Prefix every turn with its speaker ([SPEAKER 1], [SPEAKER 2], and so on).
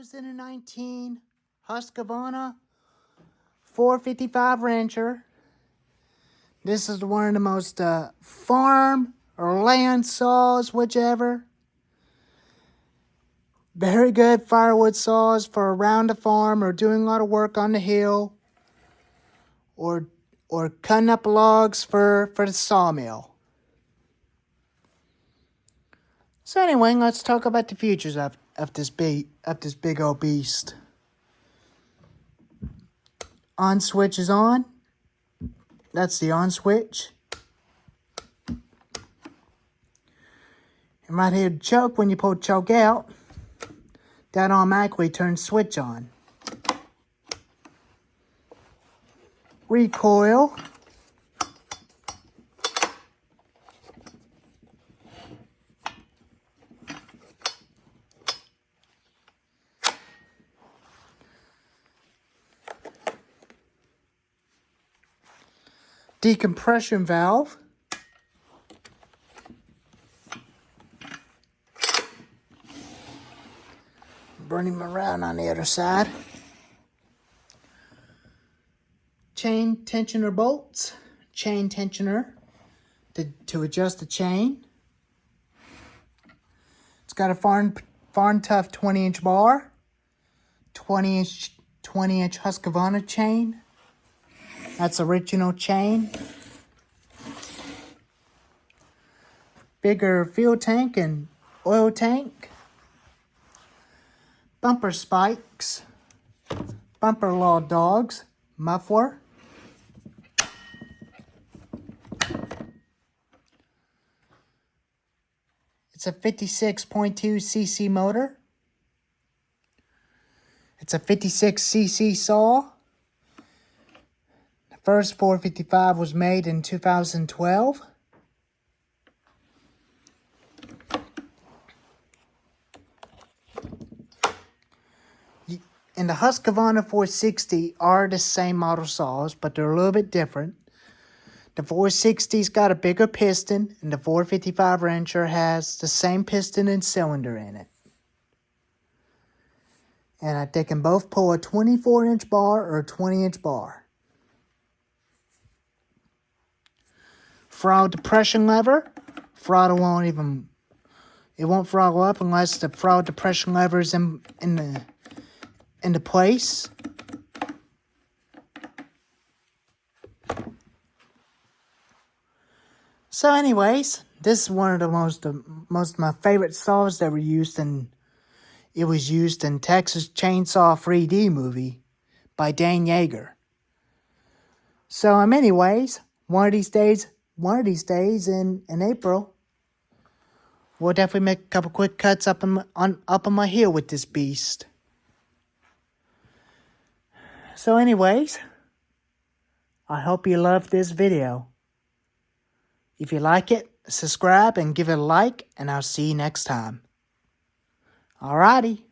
[SPEAKER 1] ...2019 Husqavra 455 Rancher. This is one of the most farm or land saws, whichever. Very good firewood saws for around the farm or doing a lot of work on the hill. Or cutting up logs for the sawmill. So anyway, let's talk about the features of this big old beast. On switch is on. That's the on switch. You might hear the choke when you pull the choke out. That automatically turns switch on. Recoil. Decompression valve. Bring him around on the other side. Chain tensioner bolts. Chain tensioner to adjust the chain. It's got a Farn Tough 20-inch bar. 20-inch Husqvarna chain. That's original chain. Bigger fuel tank and oil tank. Bumper spikes. Bumper law dogs. Muffler. It's a 56.2 cc motor. It's a 56 cc saw. First 455 was made in 2012. And the Husqvarna 460 are the same model saws, but they're a little bit different. The 460's got a bigger piston, and the 455 Rancher has the same piston and cylinder in it. And they can both pull a 24-inch bar or a 20-inch bar. Throttle depression lever. Throttle it won't throttle up unless the throttle depression lever is into place. So anyways, this is one of the most of my favorite saws that were used in. It was used in Texas Chainsaw 3D movie by Dan Yeager. So anyways, one of these days in April, we'll definitely make a couple quick cuts up on my hill with this beast. So anyways, I hope you loved this video. If you like it, subscribe and give it a like, and I'll see you next time. Alrighty.